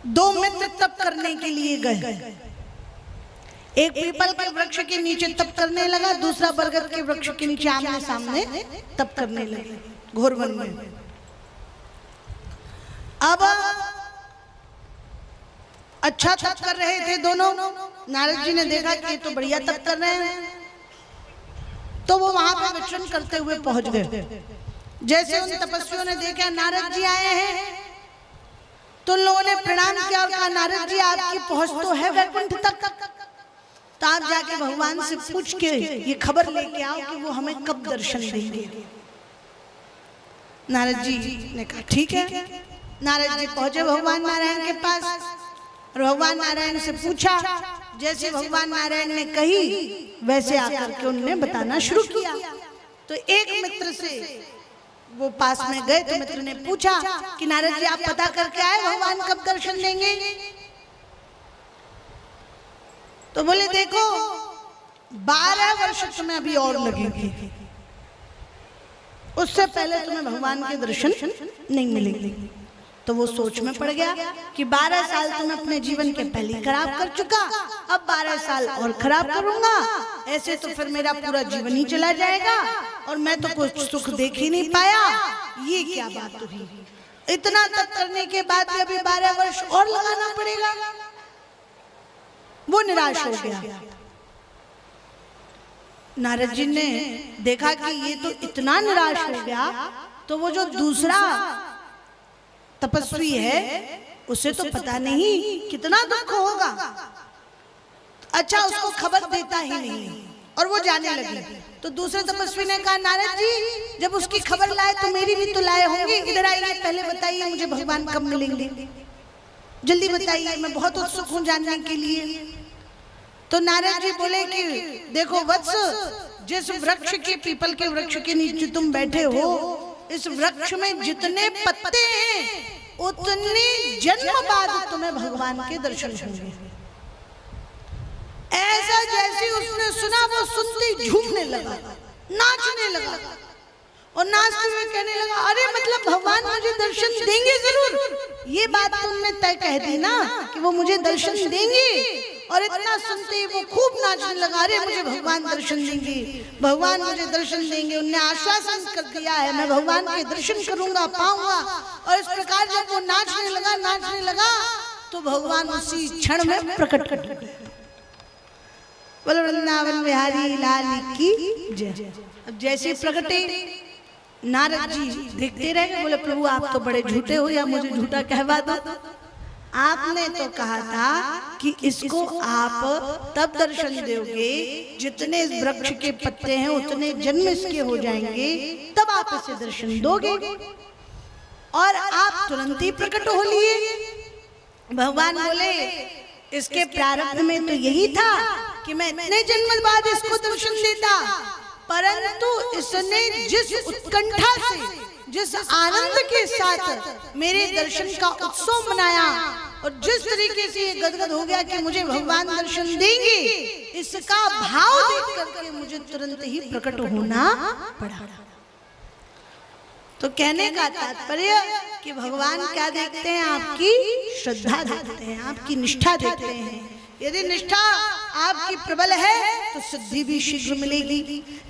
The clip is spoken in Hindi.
दो मित्र तप करने के लिए गए। एक पीपल के वृक्ष के नीचे तप करने लगा, दूसरा बरगद के वृक्ष के नीचे आमने सामने तप करने लगे घोर वन में। अब अच्छा तप कर रहे थे दोनों। नारद जी ने देखा कि ये तो बढ़िया तप कर रहे हैं, तो वो वहां पे विचरण करते हुए पहुंच गए। जैसे उन तपस्वियों ने देखा नारद जी आए हैं, तो उन लोगों ने प्रणाम किया और कहा नारद जी आपकी पहुंच तो है वैकुंठ तक, तो आप जाके भगवान से पूछ के ये खबर लेके आओ कि वो हमें कब दर्शन देंगे। नारद जी ने कहा ठीक है। नारद जी पहुंचे भगवान नारायण के पास और भगवान नारायण से पूछा। जैसे भगवान नारायण ने कही वैसे आकर के उन्होंने बताना शुरू किया। तो एक मित्र से वो पास में गए तो मित्र ने पूछा कि नारद जी आप पता करके आए भगवान कब दर्शन देंगे? तो बोले देखो 12 वर्ष तुम्हें अभी और लगेंगे, उससे पहले तुम्हें भगवान के दर्शन नहीं मिलेंगे। तो वो सोच में पड़ गया कि 12 साल तो मैं अपने जीवन के पहले खराब कर चुका, अब 12 साल और खराब करूंगा, ऐसे तो फिर मेरा पूरा जीवन ही चला जाएगा और मैं तो कुछ सुख देख ही नहीं पाया। ये क्या बात हुई? इतना तप करने के बाद भी अभी 12 वर्ष और लगाना पड़ेगा। वो निराश हो गया। नारद जी ने देखा कि ये तो इतना निराश हो गया, तो वो जो दूसरा तपस्वी है उसे तो पता नहीं कितना दुख होगा, अच्छा उसको खबर देता ही नहीं और वो जाने लगे। तो दूसरे तपस्वी ने कहा नारद जी जब उसकी खबर लाए तो मेरी भी तो लाए होंगे, इधर आइए पहले बताइए मुझे भगवान कब मिलेंगे, जल्दी बताइए, मैं बहुत उत्सुक हूं जानने के लिए। तो नारद जी बोले कि देखो वत्स, जिस वृक्ष के पीपल के वृक्ष के नीचे तुम बैठे हो, इस वृक्ष में जितने पत्ते हैं उतने जन्म बाद तुम्हें भगवान के दर्शन होंगे। ऐसा जैसे उसने सुना वो सुनते झूमने लगा, नाचने लगा और नाचते हुए कहने लगा अरे मतलब भगवान मुझे दर्शन देंगे जरूर। ये बात तुमने तय कह दी ना कि वो मुझे दर्शन देंगे, और इतना सुनते ही वो खूब नाचने लगा, अरे मुझे भगवान दर्शन देंगे, भगवान मुझे दर्शन देंगे। उन्हें आश्वासन कर दिया है मैं भगवान के दर्शन करूंगा, पाऊंगा। और इस प्रकार जब वो नाचने लगा तो भगवान उसी क्षण में प्रकट कर गए। बोलो वृंदावन बिहारी लाल की जय। अब जैसे प्रकटे नारद जी देखते रह गए, बोले प्रभु आप तो बड़े झूठे हो, या मुझे झूठा कहवा दो। आपने तो कहा था कि इसको आप तब दर्शन दोगे जितने इस वृक्ष के पत्ते हैं उतने जन्म इसके हो जाएंगे, तब आप इसे दर्शन दोगे, और आप तुरंत ही प्रकट हो लिए। भगवान बोले इसके प्रारब्ध में तो यही था कि मैं इतने जन्म बाद इसको दर्शन देता, परंतु इसने जिस उत्कंठा से, जिस आनंद के साथ मेरे दर्शन का उत्सव मनाया और जिस तरीके से ये गदगद हो गया कि मुझे भगवान दर्शन देंगे, इसका भाव देख करके मुझे तुरंत ही प्रकट होना पड़ा। तो कहने का तात्पर्य कि भगवान क्या देखते हैं? आपकी श्रद्धा देखते हैं, आपकी निष्ठा देखते हैं। यदि निष्ठा आपकी प्रबल है तो सिद्धि भी शीघ्र मिलेगी।